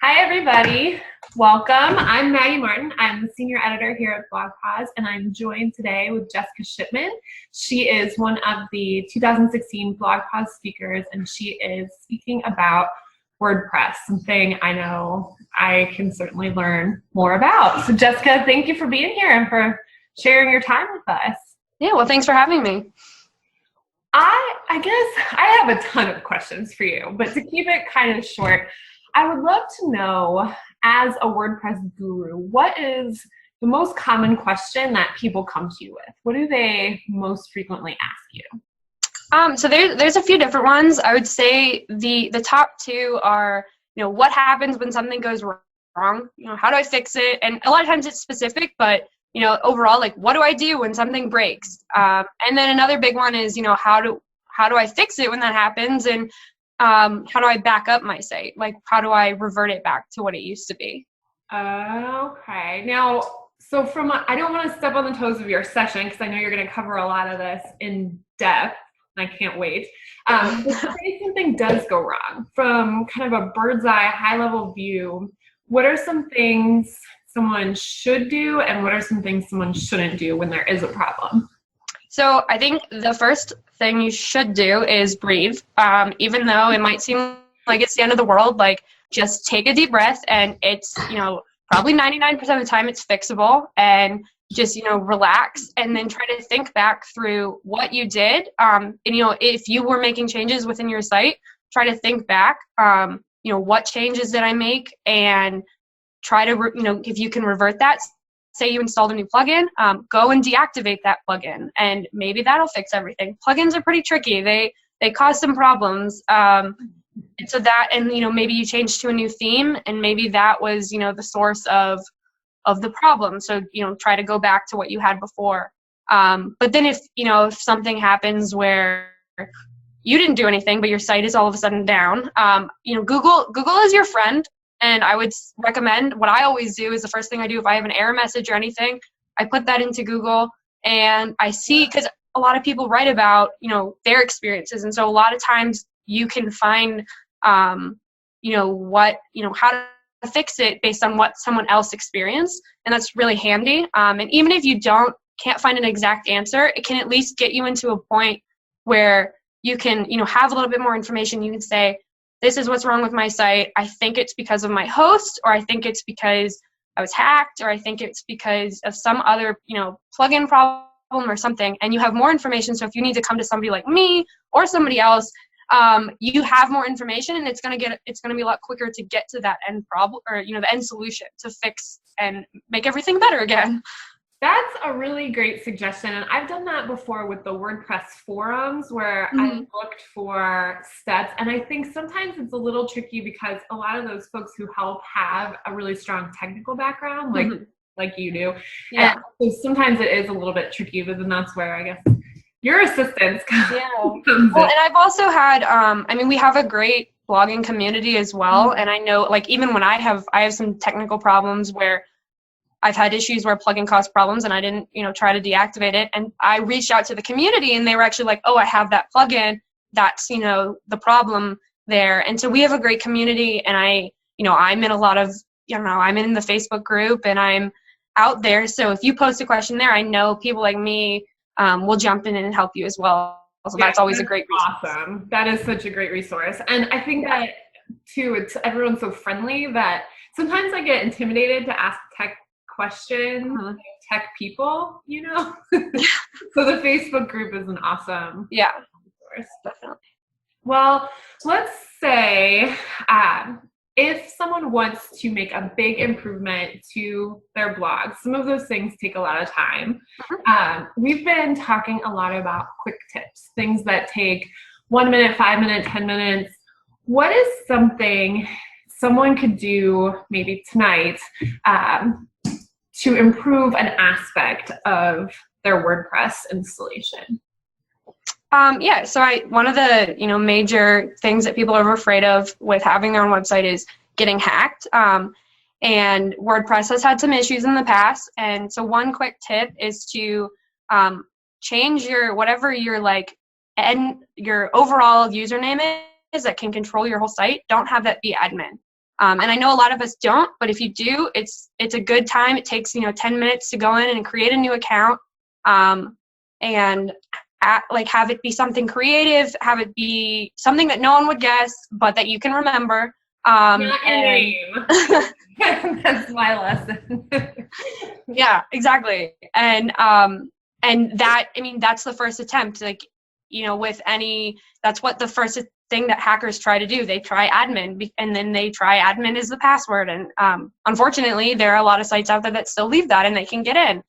Hi, everybody. Welcome. I'm Maggie Martin. I'm the senior editor here at BlogPaws, and I'm joined today with Jessica Shipman. She is one of the 2016 BlogPaws speakers, and she is speaking about WordPress, something I know I can certainly learn more about. So, Jessica, thank you for being here and for sharing your time with us. Yeah, well, thanks for having me. I guess I have a ton of questions for you, but to keep it kind of short, I would love to know, as a WordPress guru, what is the most common question that people come to you with? What do they most frequently ask you? So there's a few different ones. I would say the top two are, what happens when something goes wrong? How do I fix it? And a lot of times it's specific, but overall, like, what do I do when something breaks? And then another big one is, how do I fix it when that happens? And how do I back up my site? Like, how do I revert it back to what it used to be? Okay. Now, so I don't want to step on the toes of your session because I know you're going to cover a lot of this in depth, and I can't wait. But say something does go wrong, from kind of a bird's eye, high-level view, what are some things someone should do, and what are some things someone shouldn't do when there is a problem? So I think the first thing you should do is breathe. Even though it might seem like it's the end of the world, like, just take a deep breath, and it's, probably 99% of the time it's fixable, and just, relax, and then try to think back through what you did. And, if you were making changes within your site, try to think back, what changes did I make, and try to, if you can revert that. Say you installed a new plugin, go and deactivate that plugin, and maybe that'll fix everything. Plugins are pretty tricky. They cause some problems. And so that, and maybe you changed to a new theme, and maybe that was the source of the problem. So try to go back to what you had before. But then if something happens where you didn't do anything, but your site is all of a sudden down, Google is your friend. And I would recommend, what I always do is the first thing I do if I have an error message or anything, I put that into Google, and I see, because a lot of people write about, their experiences. And so a lot of times you can find, how to fix it based on what someone else experienced. And that's really handy. And even if you can't find an exact answer, it can at least get you into a point where you can, have a little bit more information. You can say, this is what's wrong with my site. I think it's because of my host, or I think it's because I was hacked, or I think it's because of some other, plugin problem or something. And you have more information. So if you need to come to somebody like me or somebody else, you have more information, and it's going to be a lot quicker to get to that end problem, or, the end solution to fix and make everything better again. That's a really great suggestion, and I've done that before with the WordPress forums, where I've looked for steps, and I think sometimes it's a little tricky because a lot of those folks who help have a really strong technical background, like you do. Yeah. And so sometimes it is a little bit tricky, but then that's where I guess your assistance comes Well, in. and I've also had, we have a great blogging community as well, and I know, like, even when I have some technical problems where I've had issues where plugin caused problems and I didn't, try to deactivate it. And I reached out to the community, and they were actually like, oh, I have that plugin. That's, the problem there. And so we have a great community, and I'm in a lot of, I'm in the Facebook group, and I'm out there. So if you post a question there, I know people like me will jump in and help you as well. So that's always a great resource. Awesome. That is such a great resource. And I think that, too, everyone's so friendly that sometimes I get intimidated to ask tech questions, tech people, So the Facebook group is an awesome resource. Definitely. Well, let's say if someone wants to make a big improvement to their blog, some of those things take a lot of time. We've been talking a lot about quick tips, things that take 1 minute, 5 minutes, 10 minutes. What is something someone could do maybe tonight to improve an aspect of their WordPress installation? So one of the major things that people are afraid of with having their own website is getting hacked. And WordPress has had some issues in the past. And so one quick tip is to change your your overall username is that can control your whole site. Don't have that be admin. And I know a lot of us don't, but if you do, it's a good time. It takes, 10 minutes to go in and create a new account, and have it be something creative, have it be something that no one would guess, but that you can remember. Not your name. That's my lesson. Yeah, exactly. And that, that's the first attempt. That's what the first thing that hackers try to do. They try admin, and then they try admin as the password. And unfortunately, there are a lot of sites out there that still leave that, and they can get in.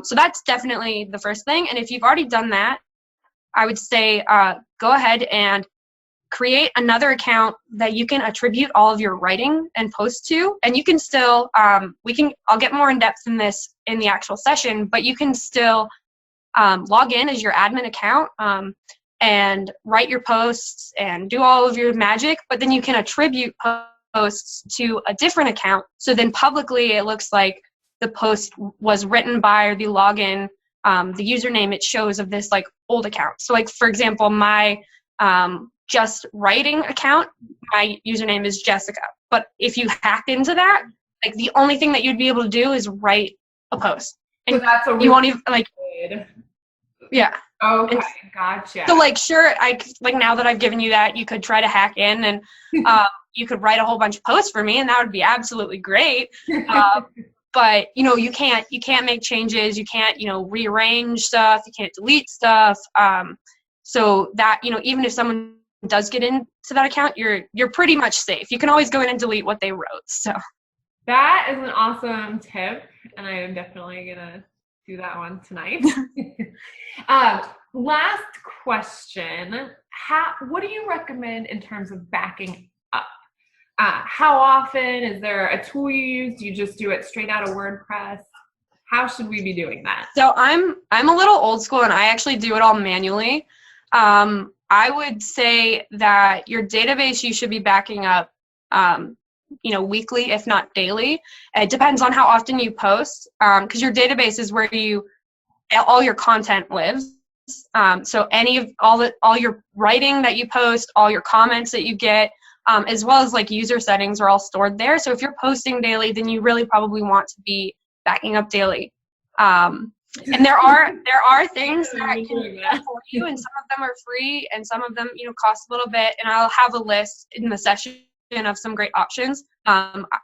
So that's definitely the first thing. And if you've already done that, I would say go ahead and create another account that you can attribute all of your writing and posts to. And you can still, I'll get more in depth in this in the actual session, but you can still log in as your admin account and write your posts and do all of your magic, but then you can attribute posts to a different account. So then publicly it looks like the post was written by, or the login, the username it shows of this old account. So for example, my just writing account, my username is Jessica. But if you hack into that, the only thing that you'd be able to do is write a post. And so that's a really you won't even yeah. Okay, gotcha. So sure, now that I've given you that, you could try to hack in and you could write a whole bunch of posts for me, and that would be absolutely great. But you can't make changes, you can't rearrange stuff, you can't delete stuff. So that even if someone does get into that account, you're pretty much safe. You can always go in and delete what they wrote. So that is an awesome tip, and I am definitely gonna do that one tonight. Last question: what do you recommend in terms of backing up? How often? Is there a tool you use? Do you just do it straight out of WordPress? How should we be doing that? So I'm a little old school, and I actually do it all manually. I would say that your database you should be backing up, weekly, if not daily. It depends on how often you post, because your database is where all your content lives. So all your writing that you post, all your comments that you get, as well as user settings are all stored there. So if you're posting daily, then you really probably want to be backing up daily. And there are things that can do that for you, and some of them are free, and some of them cost a little bit. And I'll have a list in the session of some great options.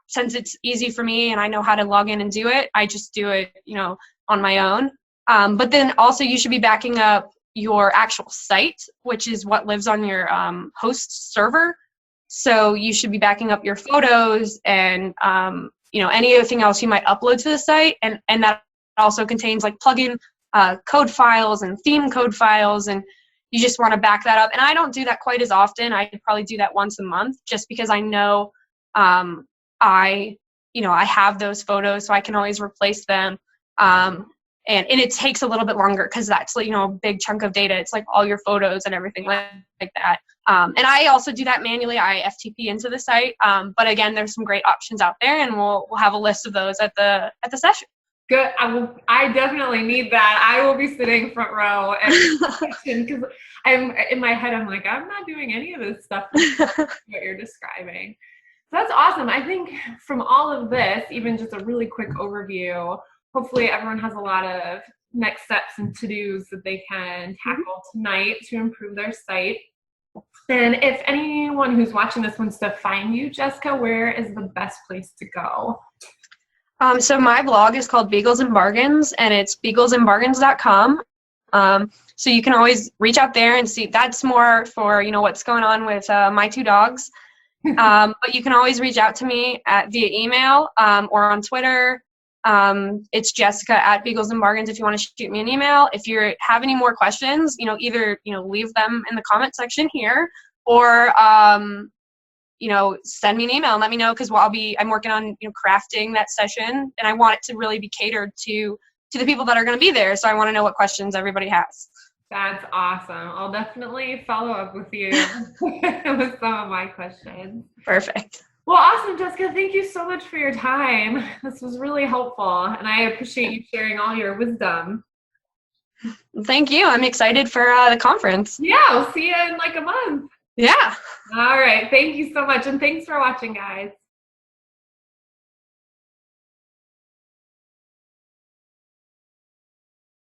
Since it's easy for me and I know how to log in and do it, I just do it on my own. But then also you should be backing up your actual site, which is what lives on your host server. So you should be backing up your photos and anything else you might upload to the site, and that also contains plugin code files and theme code files, and you just want to back that up. And I don't do that quite as often. I probably do that once a month, just because I know I have those photos, so I can always replace them. And it takes a little bit longer because that's a big chunk of data. It's all your photos and everything like that. And I also do that manually. I FTP into the site. But again, there's some great options out there, and we'll have a list of those at the session. Good. I definitely need that. I will be sitting front row because I'm in my head. I'm I'm not doing any of this stuff what you're describing. So that's awesome. I think from all of this, even just a really quick overview, hopefully everyone has a lot of next steps and to-dos that they can tackle tonight to improve their site. And if anyone who's watching this wants to find you, Jessica, where is the best place to go? So my blog is called Beagles and Bargains, and it's beaglesandbargains.com. So you can always reach out there and see. That's more for what's going on with my two dogs. But you can always reach out to me via email or on Twitter. It's Jessica at Beagles and Bargains if you want to shoot me an email. If you have any more questions, either leave them in the comment section here, or send me an email and let me know, because I'm working on crafting that session, and I want it to really be catered to the people that are going to be there. So I want to know what questions everybody has. That's awesome. I'll definitely follow up with you with some of my questions. Perfect. Well, awesome, Jessica. Thank you so much for your time. This was really helpful, and I appreciate you sharing all your wisdom. Thank you. I'm excited for the conference. Yeah, I'll see you in a month. Yeah. All right. Thank you so much, and thanks for watching, guys.